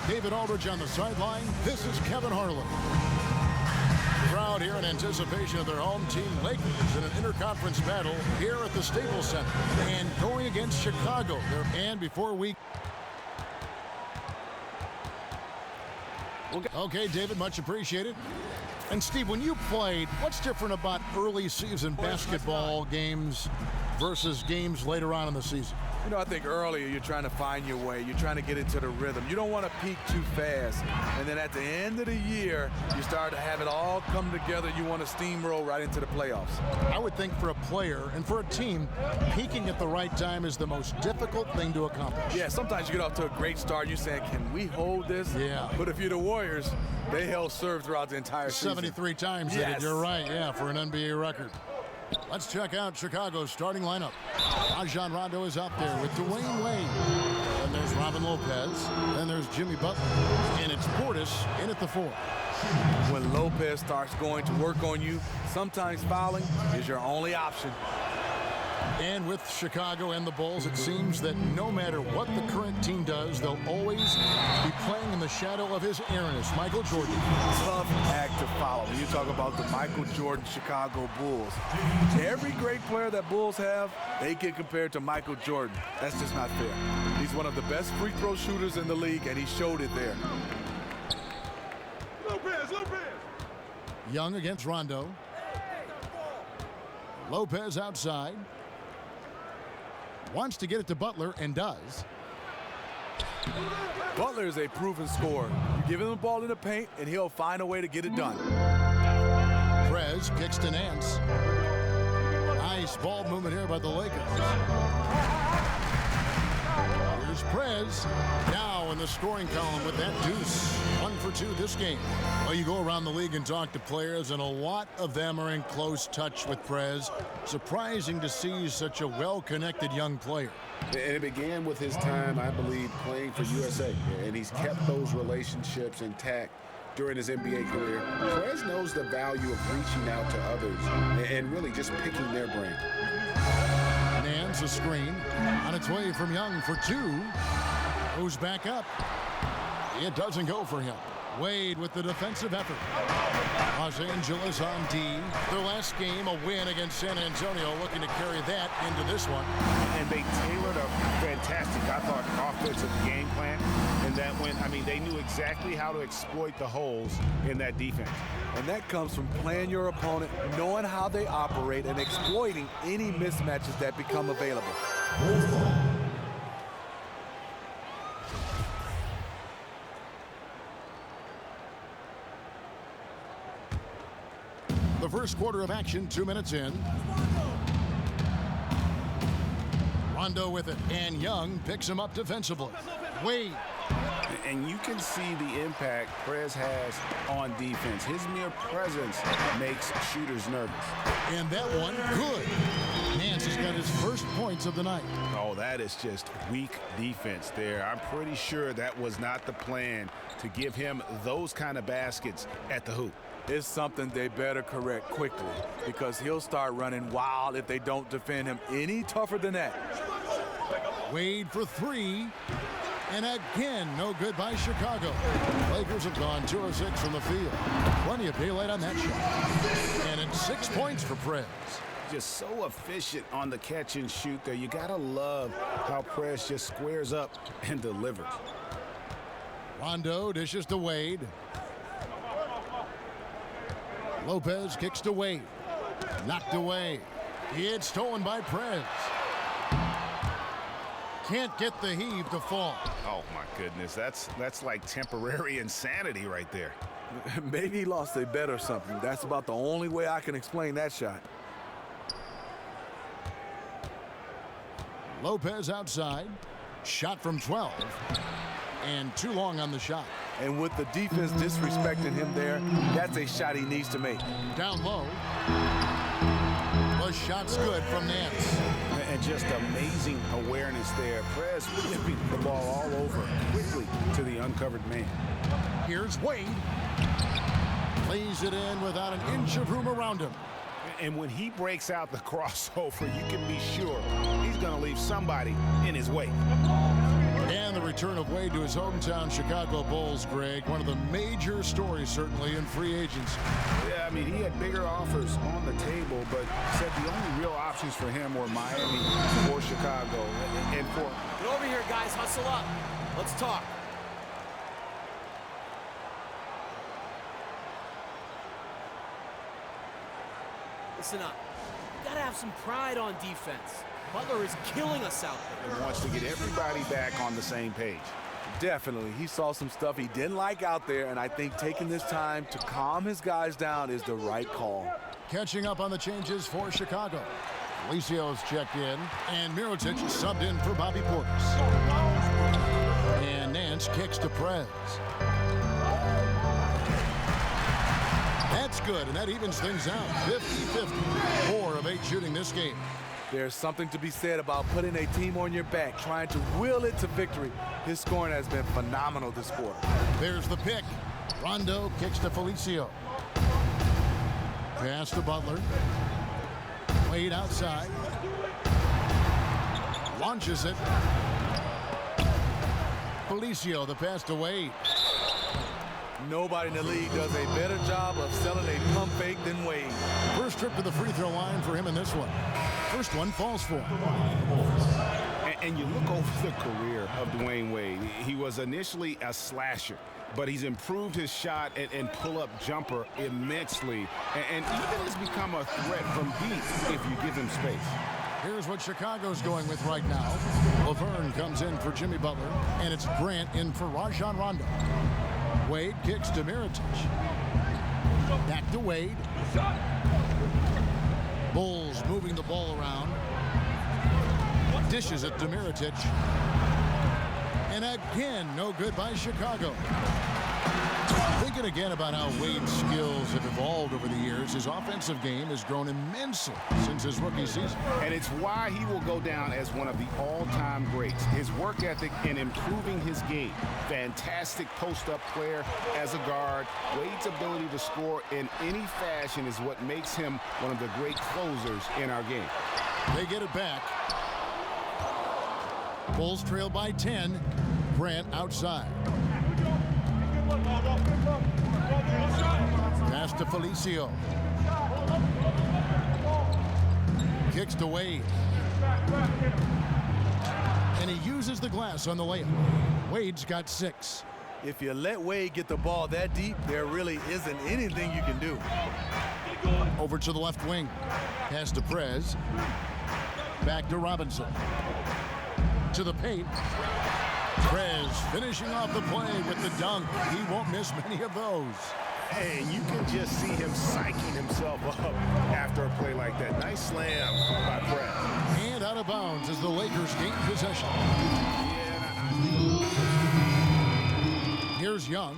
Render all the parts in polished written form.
David Aldridge on the sideline. This is Kevin Harlan. Crowd here in anticipation of their home team, Lakers, in an interconference battle here at the Staples Center. And going against Chicago. And before we... Okay, David, much appreciated. And Steve, when you played, what's different about early season basketball games versus games later on in the season? You know, I think earlier you're trying to find your way. You're trying to get into the rhythm. You don't want to peak too fast. And then at the end of the year, you start to have it all come together. You want to steamroll right into the playoffs. I would think for a player and for a team, peaking at the right time is the most difficult thing to accomplish. Yeah, sometimes you get off to a great start. You're saying, can we hold this? Yeah. But if you're the Warriors, they held serve throughout the entire season. 73 times, yes. You're right, yeah, for an NBA record. Let's check out Chicago's starting lineup. Rajon Rondo is out there with Dwayne Wade. Then there's Robin Lopez. Then there's Jimmy Butler. And it's Portis in at the 4. When Lopez starts going to work on you, sometimes fouling is your only option. And with Chicago and the Bulls, it seems that no matter what the current team does, they'll always be playing in the shadow of his Aaroness, Michael Jordan. Tough act to follow when you talk about the Michael Jordan Chicago Bulls. Every great player that Bulls have, they get compared to Michael Jordan. That's just not fair. He's one of the best free throw shooters in the league, and he showed it there. Lopez. Young against Rondo. Lopez outside. Wants to get it to Butler and does. Butler is a proven scorer. You give him the ball in the paint, and he'll find a way to get it done. Prez kicks to Nance. Nice ball movement here by the Lakers. Here's Prez. Now in the scoring column with that deuce. 1 for 2 this game. Well, you go around the league and talk to players, and a lot of them are in close touch with Prez. Surprising to see such a well-connected young player. And it began with his time, I believe, playing for USA. And he's kept those relationships intact during his NBA career. Prez knows the value of reaching out to others and really just picking their brain. Nance a screen. On its way from Young for 2. Goes back up. It doesn't go for him. Wade with the defensive effort. Los Angeles on D. Their last game, a win against San Antonio, looking to carry that into this one. And they tailored a fantastic, I thought, offensive game plan. And that went, they knew exactly how to exploit the holes in that defense. And that comes from playing your opponent, knowing how they operate, and exploiting any mismatches that become available. The first quarter of action, 2 minutes in. Rondo with it, and Young picks him up defensively. Wade. And you can see the impact Prez has on defense. His mere presence makes shooters nervous. And that one, good. Nance has got his first points of the night. Oh, that is just weak defense there. I'm pretty sure that was not the plan to give him those kind of baskets at the hoop. It's something they better correct quickly, because he'll start running wild if they don't defend him any tougher than that. Wade for 3. And again, no good by Chicago. Lakers have gone 2 of 6 from the field. Plenty of daylight on that shot. And it's 6 points for Prez. Just so efficient on the catch and shoot there. You gotta love how Prez just squares up and delivers. Rondo dishes to Wade. Lopez kicks to Wade. Knocked away. It's stolen by Prez. Can't get the heave to fall. Oh my goodness, that's like temporary insanity right there. Maybe he lost a bet or something. That's about the only way I can explain that shot. Lopez outside. Shot from 12. And too long on the shot. And with the defense disrespecting him there, that's a shot he needs to make. Down low. The shot's good from Nance. And just amazing awareness there. Prez whipping the ball all over quickly to the uncovered man. Here's Wade. Plays it in without an inch of room around him. And when he breaks out the crossover, you can be sure he's going to leave somebody in his way. And And the return of Wade to his hometown Chicago Bulls, Greg, one of the major stories certainly in free agency. Yeah, I mean, he had bigger offers on the table, but said the only real options for him were Miami or Chicago. And for... Get over here, guys. Hustle up. Let's talk. Listen up. You gotta have some pride on defense. Butler is killing us out there. and wants to get everybody back on the same page. Definitely. He saw some stuff he didn't like out there, and I think taking this time to calm his guys down is the right call. Catching up on the changes for Chicago. Felicio's checked in, and Mirotic subbed in for Bobby Portis. And Nance kicks to Prez. That's good, and that evens things out. 50-50. 4 of 8 shooting this game. There's something to be said about putting a team on your back, trying to will it to victory. His scoring has been phenomenal this quarter. There's the pick. Rondo kicks to Felicio. Pass to Butler. Wade outside. Launches it. Felicio, the pass to Wade. Nobody in the league does a better job of selling a pump fake than Wade. First trip to the free throw line for him in this one. First one falls for him. And you look over the career of Dwayne Wade. He was initially a slasher, but he's improved his shot and pull-up jumper immensely. And even has become a threat from deep if you give him space. Here's what Chicago's going with right now. Laverne comes in for Jimmy Butler, and it's Grant in for Rajon Rondo. Wade kicks to Mirotic. Back to Wade. Bulls moving the ball around. Dishes it to Mirotic. And again, no good by Chicago. Thinking again about how Wade's skills have evolved over the years, his offensive game has grown immensely since his rookie season. And it's why he will go down as one of the all-time greats. His work ethic in improving his game. Fantastic post-up player as a guard. Wade's ability to score in any fashion is what makes him one of the great closers in our game. They get it back. Bulls trail by 10. Grant outside. Pass to Felicio. Kicks to Wade. And he uses the glass on the layup. Wade's got 6. If you let Wade get the ball that deep, there really isn't anything you can do. Over to the left wing. Pass to Prez. Back to Robinson. To the paint. Prez finishing off the play with the dunk. He won't miss many of those. And you can just see him psyching himself up after a play like that. Nice slam by Prez. And out of bounds as the Lakers gain possession. Here's Young.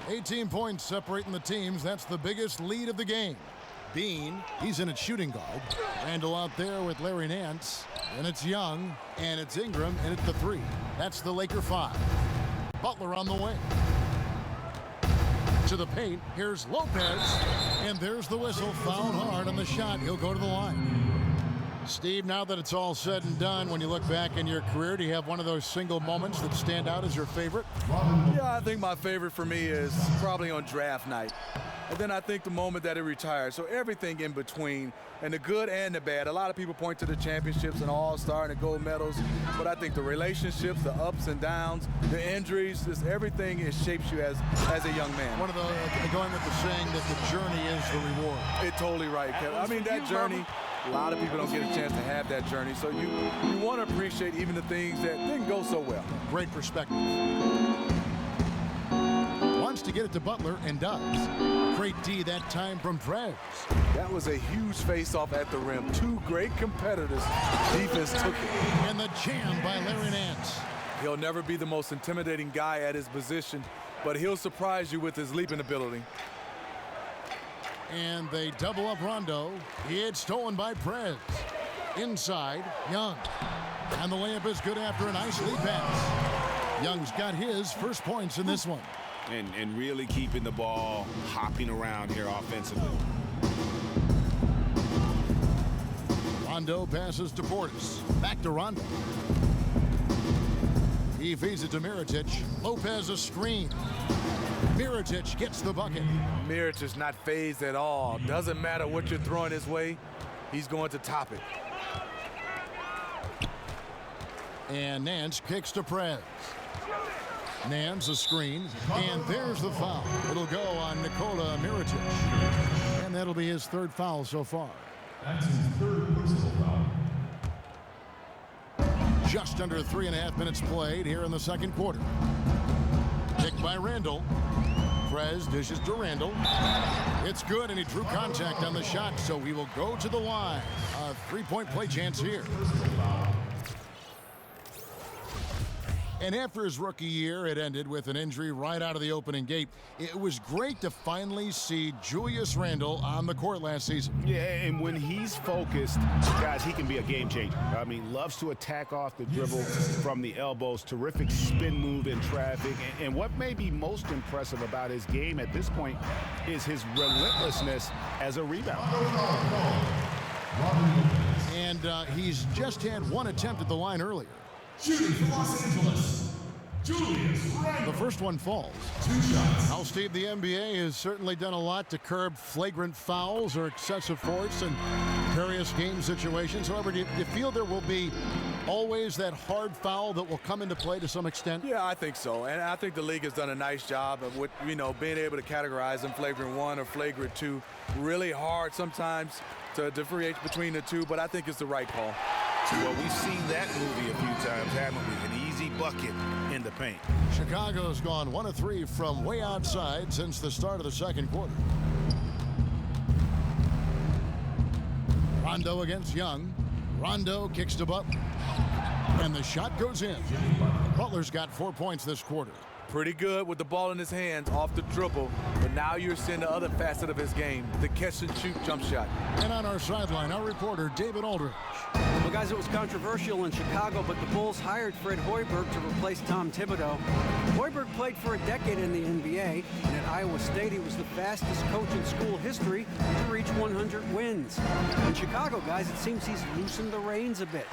18 points separating the teams. That's the biggest lead of the game. Bean, he's in at shooting guard. Randall out there with Larry Nance. And it's Young, and it's Ingram, and it's the 3. That's the Laker 5. Butler on the wing. To the paint, here's Lopez. And there's the whistle, fouled hard on the shot. He'll go to the line. Steve, now that it's all said and done, when you look back in your career, do you have one of those single moments that stand out as your favorite? Yeah, I think my favorite for me is probably on draft night. And then I think the moment that he retired. So everything in between, and the good and the bad. A lot of people point to the championships and all-star and the gold medals, but I think the relationships, the ups and downs, the injuries, just everything, it shapes you as a young man. One of the, going with the saying that the journey is the reward. It's totally right, Kevin. I mean, that journey, a lot of people don't get a chance to have that journey. So you want to appreciate even the things that didn't go so well. Great perspective. Wants to get it to Butler and does. Great D that time from Prez. That was a huge face-off at the rim. 2 great competitors. Defense took it. And the jam by Larry Nance. He'll never be the most intimidating guy at his position, but he'll surprise you with his leaping ability. And they double up Rondo. It's stolen by Prez. Inside, Young. And the layup is good after a nice lead pass. Young's got his first points in this one. And really keeping the ball hopping around here offensively. Rondo passes to Portis. Back to Rondo. He feeds it to Mirotic. Lopez a screen. Mirotic gets the bucket. Mirotic is not phased at all. Doesn't matter what you're throwing his way, he's going to top it. And Nance kicks to Prez. Nance a screen, and there's the foul. It'll go on Nikola Mirotic. And that'll be his third foul so far. That's his third personal foul. Just under 3.5 minutes played here in the second quarter. Picked by Randall. Prez dishes to Randall. It's good, and he drew contact on the shot, so he will go to the line. A three-point play chance here. And after his rookie year, it ended with an injury right out of the opening gate. It was great to finally see Julius Randle on the court last season. Yeah, and when he's focused, guys, he can be a game changer. I mean, loves to attack off the dribble from the elbows, terrific spin move in traffic. And what may be most impressive about his game at this point is his relentlessness as a rebounder. And he's just had one attempt at the line earlier. Shooting for Los Angeles, Julius Randle. The first one falls. 2 shots. Now, Steve, the NBA has certainly done a lot to curb flagrant fouls or excessive force in various game situations. However, do you feel there will be always that hard foul that will come into play to some extent? Yeah, I think so. And I think the league has done a nice job of being able to categorize them flagrant 1 or flagrant 2. Really hard sometimes to differentiate between the two, but I think it's the right call. Well, we've seen that movie a few times, haven't we? An easy bucket in the paint. Chicago's gone 1 of 3 from way outside since the start of the second quarter. Rondo against Young. Rondo kicks to Butler. And the shot goes in. Butler's got 4 points this quarter. Pretty good with the ball in his hands off the dribble, but now you're seeing the other facet of his game, the catch and shoot jump shot. And on our sideline, our reporter, David Aldridge. Well, guys, it was controversial in Chicago, but the Bulls hired Fred Hoiberg to replace Tom Thibodeau. Hoiberg played for a decade in the NBA, and at Iowa State, he was the fastest coach in school history to reach 100 wins. In Chicago, guys, it seems he's loosened the reins a bit,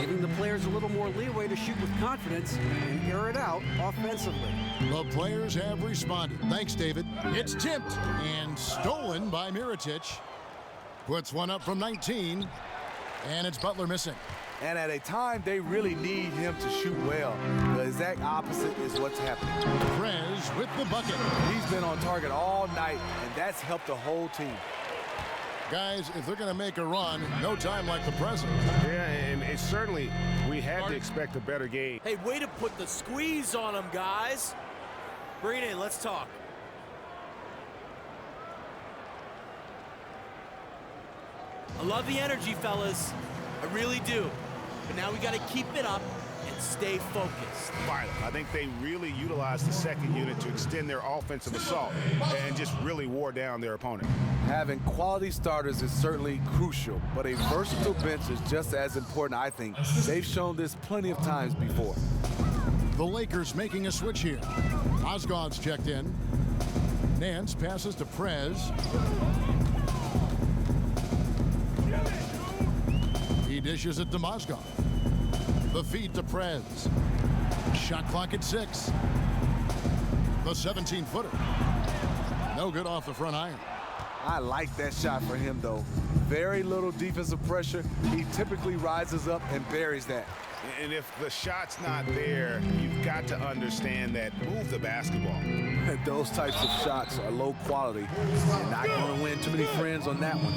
giving the players a little more leeway to shoot with confidence and air it out offensively. The players have responded. Thanks, David. It's tipped and stolen by Mirotic. Puts one up from 19, and it's Butler missing. And at a time they really need him to shoot well. The exact opposite is what's happening. Prez with the bucket. He's been on target all night, and that's helped the whole team. Guys, if they're going to make a run, no time like the present. Yeah, and it's certainly, we had to expect a better game. Hey, way to put the squeeze on him, guys. Bring it in, let's talk. I love the energy, fellas. I really do. But now we got to keep it up and stay focused. I think they really utilized the second unit to extend their offensive assault and just really wore down their opponent. Having quality starters is certainly crucial, but a versatile bench is just as important, I think. They've shown this plenty of times before. The Lakers making a switch here. Mozgov's checked in. Nance passes to Prez. He dishes it to Mozgov. The feed to Prez. Shot clock at 6. The 17-footer. No good off the front iron. I like that shot for him, though. Very little defensive pressure. He typically rises up and buries that. And if the shot's not there, you've got to understand that move the basketball. Those types of shots are low quality. You're not going to win too many friends on that one.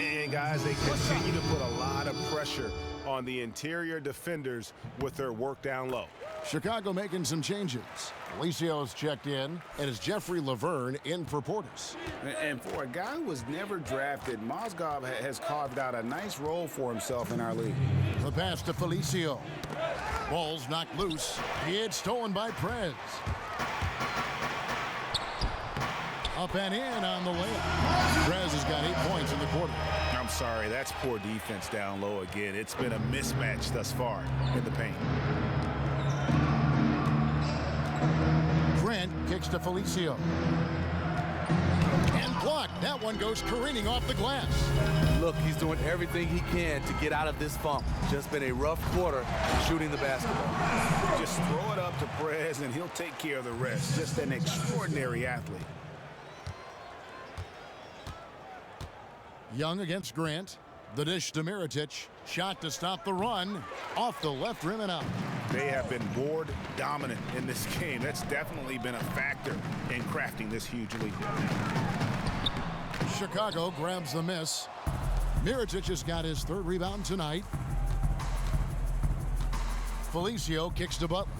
And guys, they continue to put a lot of pressure on the interior defenders with their work down low. Chicago making some changes. Alicio's checked in, and it's Jeffrey Laverne in for Portis. And for a guy who was never drafted, Mozgov has carved out a nice role for himself in our league. The pass to Felicio. Ball's knocked loose. It's stolen by Prez. Up and in on the layup. Prez has got 8 points in the quarter. I'm sorry, that's poor defense down low again. It's been a mismatch thus far in the paint. Grant kicks to Felicio. And blocked. That one goes careening off the glass. Look, he's doing everything he can to get out of this funk. Just been a rough quarter shooting the basketball. Just throw it up to Perez, and he'll take care of the rest. Just an extraordinary athlete. Young against Grant. The dish to Mirotic. Shot to stop the run. Off the left rim and out. They have been board dominant in this game. That's definitely been a factor in crafting this huge lead. Chicago grabs the miss. Mirotic has got his third rebound tonight. Felicio kicks to Butler.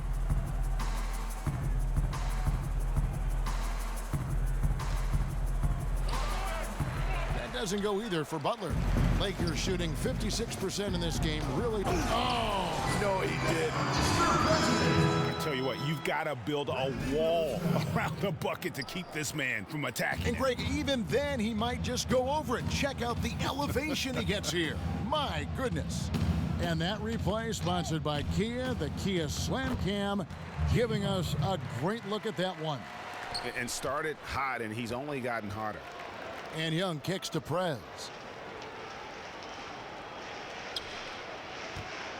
That doesn't go either for Butler. Lakers shooting 56% in this game. Really? Oh! No, he did. I tell you what, you've got to build a wall around the bucket to keep this man from attacking. And Greg, even then, he might just go over it. Check out the elevation he gets here. My goodness. And that replay sponsored by Kia, the Kia Slam Cam, giving us a great look at that one. And started hot, and he's only gotten hotter. And Young kicks to Prez.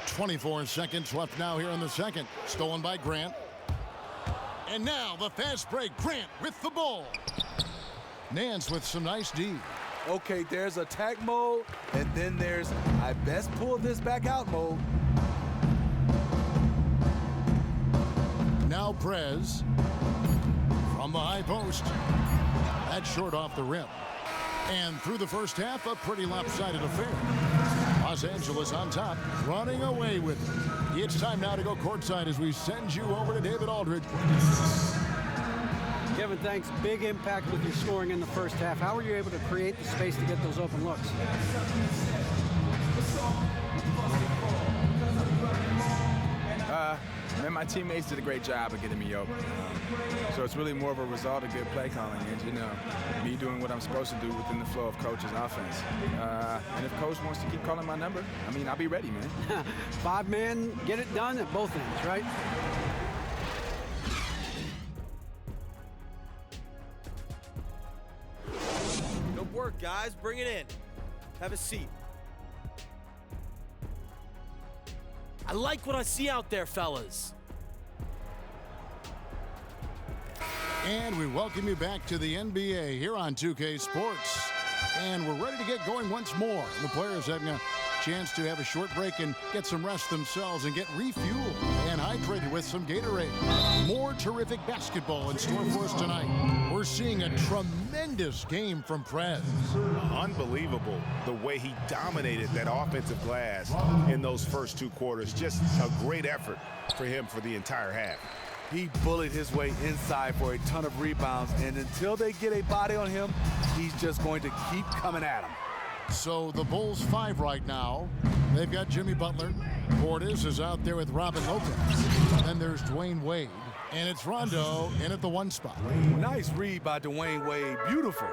24 seconds left now here in the second. Stolen by Grant. And now the fast break. Grant with the ball. Nance with some nice D. Okay, there's attack mode, and then there's I best pull this back out mode. Now Prez from the high post. That's short off the rim. And through the first half, a pretty lopsided affair. Los Angeles on top, running away with it. It's time now to go courtside as we send you over to David Aldridge. Kevin, thanks. Big impact with your scoring in the first half. How were you able to create the space to get those open looks? Man, my teammates did a great job of getting me open. So it's really more of a result of good play calling and, me doing what I'm supposed to do within the flow of coach's offense. And if coach wants to keep calling my number, I'll be ready, man. 5-man, get it done at both ends, right? Good work, guys. Bring it in. Have a seat. I like what I see out there, fellas. And we welcome you back to the NBA here on 2K Sports. And we're ready to get going once more. The players having a chance to have a short break and get some rest themselves and get refueled and hydrated with some Gatorade. More terrific basketball in store for us tonight. We're seeing a tremendous game from Prez. Unbelievable the way he dominated that offensive glass in those first two quarters. Just a great effort for him for the entire half. He bullied his way inside for a ton of rebounds, and until they get a body on him, he's just going to keep coming at him. So the Bulls 5 right now. They've got Jimmy Butler. Portis is out there with Robin Lopez. Then there's Dwayne Wade. And it's Rondo in at the 1 spot. Nice read by Dwayne Wade. Beautiful.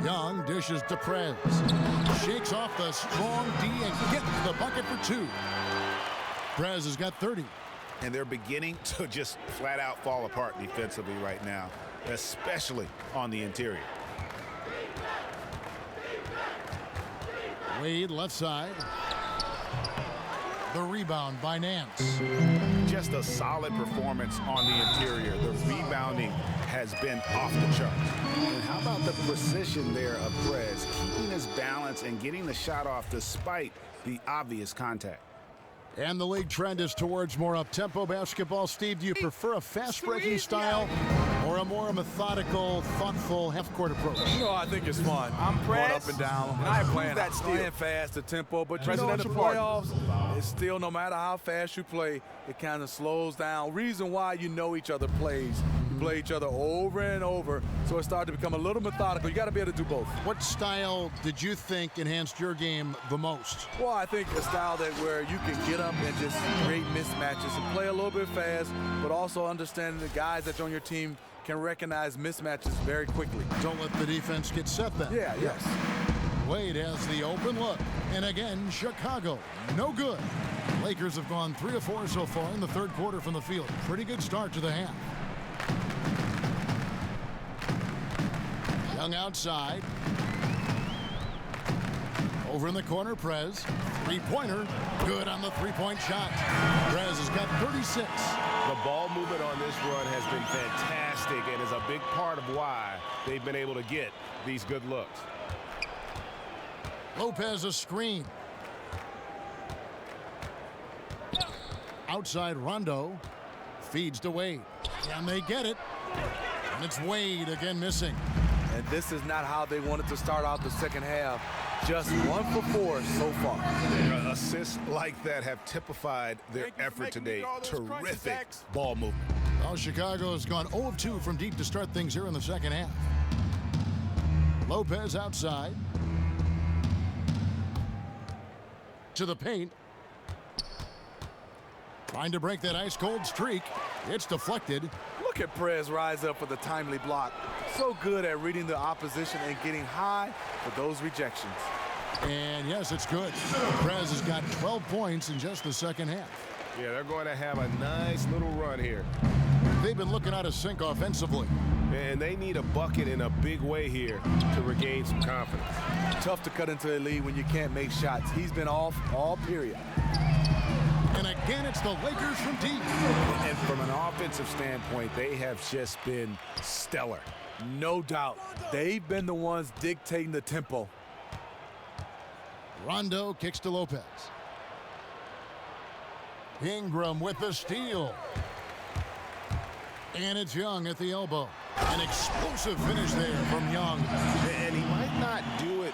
Young dishes to Prez. Shakes off the strong D and gets the bucket for 2. Prez has got 30. And they're beginning to just flat out fall apart defensively right now, especially on the interior. Wade left side. The rebound by Nance. Just a solid performance on the interior. The rebounding has been off the charts. And how about the precision there of Prez, keeping his balance and getting the shot off despite the obvious contact. And the league trend is towards more up-tempo basketball. Steve, do you prefer a fast-breaking style or a more methodical, thoughtful half-court approach? I think it's fun. I'm going Prez, up and down. and I approve that steal. Playing fast, the tempo, but in President the of the party. playoffs, it's still, no matter how fast you play, it kind of slows down. Reason why you know each other plays. You play each other over and over, so it started to become a little methodical. You got to be able to do both. What style did you think enhanced your game the most? Well, I think a style that where you can get up and just create mismatches and play a little bit fast, but also understanding the guys that's on your team can recognize mismatches very quickly. Don't let the defense get set then. Yeah, yes. Wade has the open look. And again, Chicago, no good. Lakers have gone 3 of 4 so far in the third quarter from the field. Pretty good start to the half. Young outside. Over in the corner, Prez. Three-pointer. Good on the three-point shot. Prez has got 36. The ball movement on this run has been fantastic and is a big part of why they've been able to get these good looks. Lopez a screen. Outside Rondo. Feeds to Wade. And they get it. And it's Wade again missing. And this is not how they wanted to start out the second half. Just 1 for 4 so far. Assists like that have typified their effort today. Terrific ball movement. Well, Chicago has gone 0 of 2 from deep to start things here in the second half. Lopez outside. To the paint. Trying to break that ice-cold streak. It's deflected. Look at Prez rise up for the timely block. So good at reading the opposition and getting high for those rejections. And yes, it's good. Prez has got 12 points in just the second half. Yeah, they're going to have a nice little run here. They've been looking out of sync offensively. And they need a bucket in a big way here to regain some confidence. Tough to cut into a lead when you can't make shots. He's been off all period. And again, it's the Lakers from deep. And from an offensive standpoint, they have just been stellar. No doubt. They've been the ones dictating the tempo. Rondo kicks to Lopez. Ingram with the steal. And it's Young at the elbow. An explosive finish there from Young. And he might not do it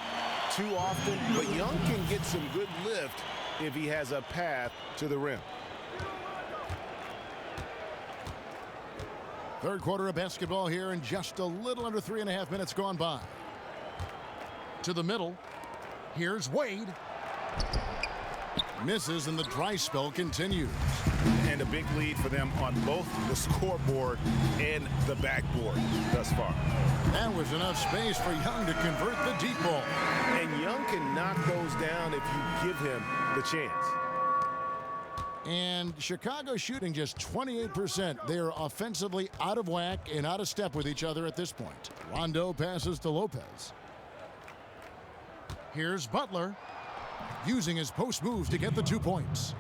too often, but Young can get some good lift if he has a path to the rim. Third quarter of basketball here, and just a little under 3.5 minutes gone by. To the middle. Here's Wade. Misses, and the dry spell continues. And a big lead for them on both the scoreboard and the backboard thus far. That was enough space for Young to convert the deep ball. And Young can knock those down if you give him the chance. And Chicago shooting just 28%. They are offensively out of whack and out of step with each other at this point. Rondo passes to Lopez. Here's Butler, using his post moves to get the 2 points.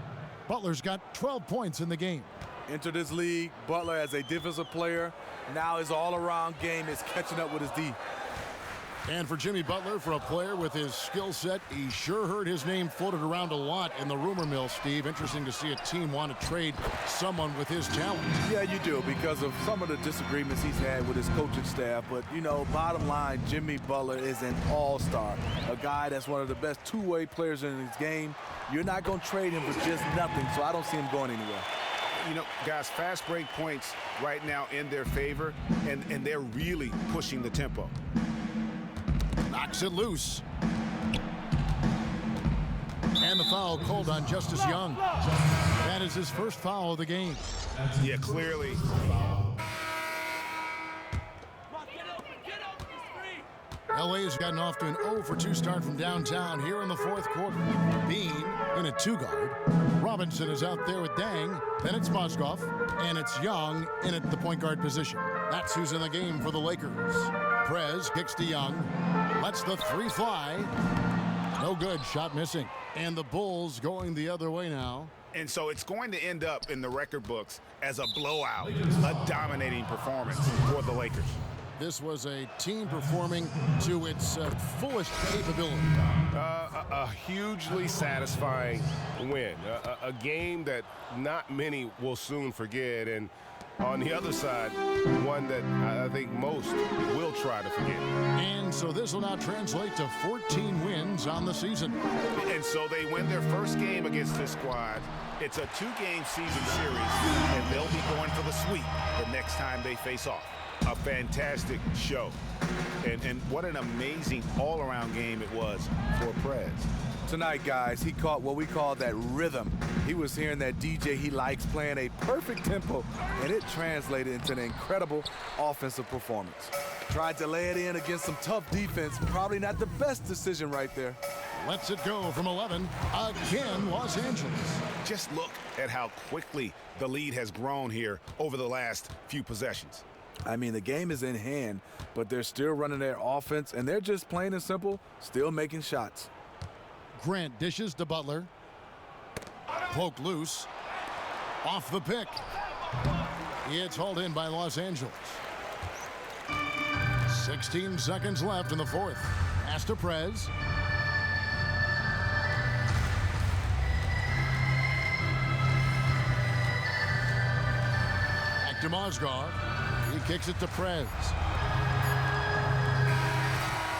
Butler's got 12 points in the game. Enter this league, Butler as a defensive player. Now his all-around game is catching up with his D. And for Jimmy Butler, for a player with his skill set, he sure heard his name floated around a lot in the rumor mill, Steve. Interesting to see a team want to trade someone with his talent. Yeah, you do, because of some of the disagreements he's had with his coaching staff. But, you know, bottom line, Jimmy Butler is an all-star, a guy that's one of the best two-way players in his game. You're not going to trade him for just nothing, so I don't see him going anywhere. You know, guys, fast break points right now in their favor, and they're really pushing the tempo. Knocks it loose. And the foul called on Justice Young. That is his first foul of the game. Yeah, clearly. LA has gotten off to an 0 for 2 start from downtown here in the fourth quarter. Bean in a 2-guard. Robinson is out there with Dang. Then it's Moskoff. And it's Young in at the point guard position. That's who's in the game for the Lakers. Prez kicks to Young. Lets the 3 fly. No good. Shot missing. And the Bulls going the other way now. And so it's going to end up in the record books as a blowout, a dominating performance for the Lakers. This was a team performing to its fullest capability. A hugely satisfying win. A game that not many will soon forget. And on the other side, one that I think most will try to forget. And so this will now translate to 14 wins on the season. And so they win their first game against this squad. It's a 2-game season series, and they'll be going for the sweep the next time they face off. A fantastic show. And what an amazing all-around game it was for Prez. Tonight, guys, he caught what we call that rhythm. He was hearing that DJ he likes playing a perfect tempo, and it translated into an incredible offensive performance. Tried to lay it in against some tough defense. Probably not the best decision right there. Lets it go from 11. Again, Los Angeles. Just look at how quickly the lead has grown here over the last few possessions. I mean, the game is in hand, but they're still running their offense, and they're just plain and simple still making shots. Grant dishes to Butler. Poke loose. Off the pick. It's hauled in by Los Angeles. 16 seconds left in the fourth. Pass to Prez. Back to Mozgov. He kicks it to Prez.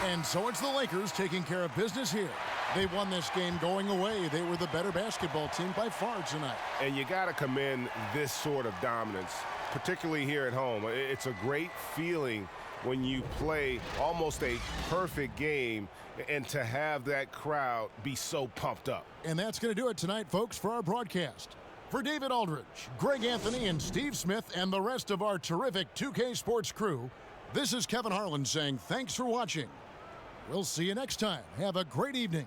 And so it's the Lakers taking care of business here. They won this game going away. They were the better basketball team by far tonight. And you got to commend this sort of dominance, particularly here at home. It's a great feeling when you play almost a perfect game and to have that crowd be so pumped up. And that's going to do it tonight, folks, for our broadcast. For David Aldridge, Greg Anthony, and Steve Smith, and the rest of our terrific 2K Sports crew, this is Kevin Harlan saying thanks for watching. We'll see you next time. Have a great evening.